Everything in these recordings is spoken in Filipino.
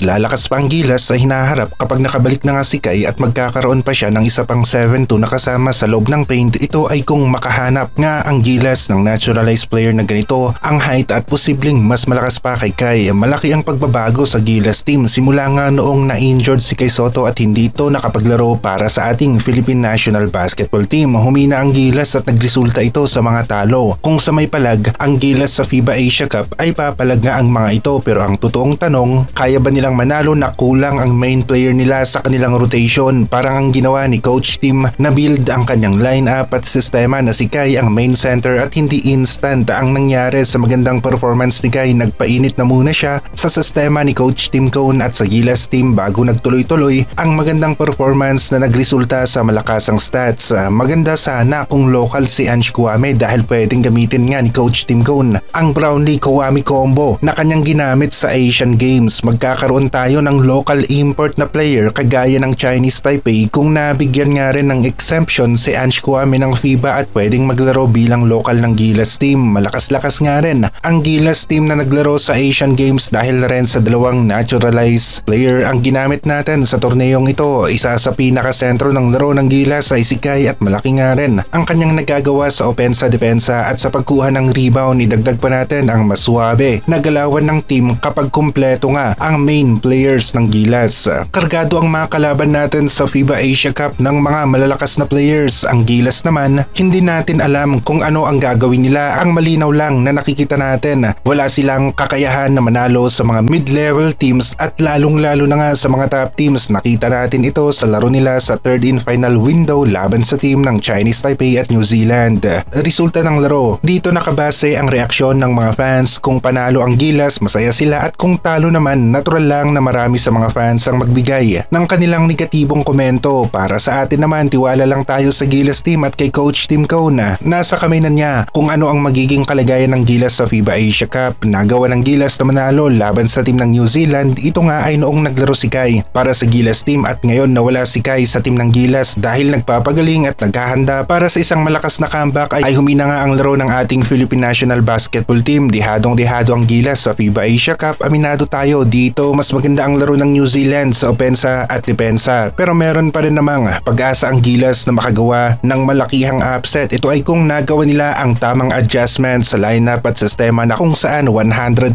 Lalakas pa ang Gilas sa hinaharap kapag nakabalik na nga si Kai at magkakaroon pa siya ng isa pang 7-2 na kasama sa loob ng paint. Ito ay kung makahanap nga ang Gilas ng naturalized player na ganito ang height at posibleng mas malakas pa kay Kai. Malaki ang pagbabago sa Gilas team simula nga noong na-injured si Kai Sotto at hindi ito nakapaglaro para sa ating Philippine National Basketball Team. Humina ang Gilas at nagresulta ito sa mga talo. Kung sa may palag, ang Gilas sa FIBA Asia Cup ay papalag nga ang mga ito, pero ang totoong tanong, kaya ba nilang manalo na kulang ang main player nila sa kanilang rotation? Parang ang ginawa ni Coach Tim na build ang kanyang lineup at sistema na si Kai ang main center at hindi instant ang nangyari sa magandang performance ni Kai. Nagpainit na muna siya sa sistema ni Coach Tim Cone at sa Gilas team bago nagtuloy-tuloy ang magandang performance na nagresulta sa malakasang stats. Maganda sana kung local si Ange Kouame dahil pwedeng gamitin nga ni Coach Tim Cone ang Brownlee-Kouame combo na kanyang ginamit sa Asian Games. Magkakaroon tayo ng local import na player kagaya ng Chinese Taipei kung nabigyan nga rin ng exemption si Ange Kouame ng FIBA at pwedeng maglaro bilang local ng Gilas team. Malakas-lakas nga rin ang Gilas team na naglaro sa Asian Games dahil rin sa dalawang naturalized player ang ginamit natin sa torneyong ito. Isa sa pinakasentro ng laro ng Gilas ay si Kai at malaki nga rin ang kanyang nagagawa sa opensa-depensa at sa pagkuha ng rebound. Idagdag pa natin ang maswabe na galawan ng team kapag kumpleto nga ang main players ng Gilas. Kargado ang mga kalaban natin sa FIBA Asia Cup ng mga malalakas na players. Ang Gilas naman, hindi natin alam kung ano ang gagawin nila. Ang malinaw lang na nakikita natin, wala silang kakayahan na manalo sa mga mid-level teams at lalong-lalo na nga sa mga top teams. Nakita natin ito sa laro nila sa third in final window laban sa team ng Chinese Taipei at New Zealand. Resulta ng laro, dito nakabase ang reaksyon ng mga fans. Kung panalo ang Gilas, masaya sila, at kung talo naman, natural lang na marami sa mga fans ang magbigay ng kanilang negatibong komento. Para sa atin naman, tiwala lang tayo sa Gilas team at kay Coach Tim Cone. Nasa kamay na niya kung ano ang magiging kalagayan ng Gilas sa FIBA Asia Cup. Nagawa ng Gilas na manalo laban sa team ng New Zealand. Ito nga ay noong naglaro si Kai para sa Gilas team at ngayon nawala si Kai sa team ng Gilas dahil nagpapagaling at naghahanda para sa isang malakas na comeback. Ay humina nga ang laro ng ating Philippine National Basketball Team. Dihadong-dihado ang Gilas sa FIBA Asia Cup. Aminado tayo dito, mas maganda ang laro ng New Zealand sa opensa at depensa, pero meron pa rin namang pag-asa ang Gilas na makagawa ng malakihang upset. Ito ay kung nagawa nila ang tamang adjustment sa lineup at sistema na kung saan 100%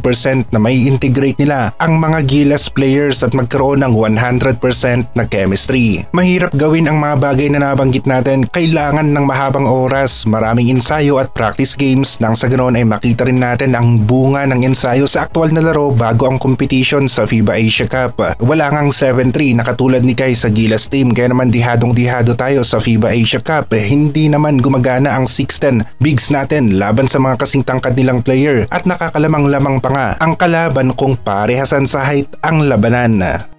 na may integrate nila ang mga Gilas players at magkaroon ng 100% na chemistry. Mahirap gawin ang mga bagay na nabanggit natin. Kailangan ng mahabang oras, maraming ensayo at practice games nang sa ganoon ay makita rin natin ang bunga ng ensayo sa aktual na laro bago ang competition sa FIBA Asia Cup. Wala ngang 7-3 na katulad ni Kai sa Gilas team, kaya naman dihadong-dihado tayo sa FIBA Asia Cup. Hindi naman gumagana ang 6'10 bigs natin laban sa mga kasing tangkad nilang player at nakakalamang-lamang pa nga ang kalaban kung parehasan sa height ang labanan.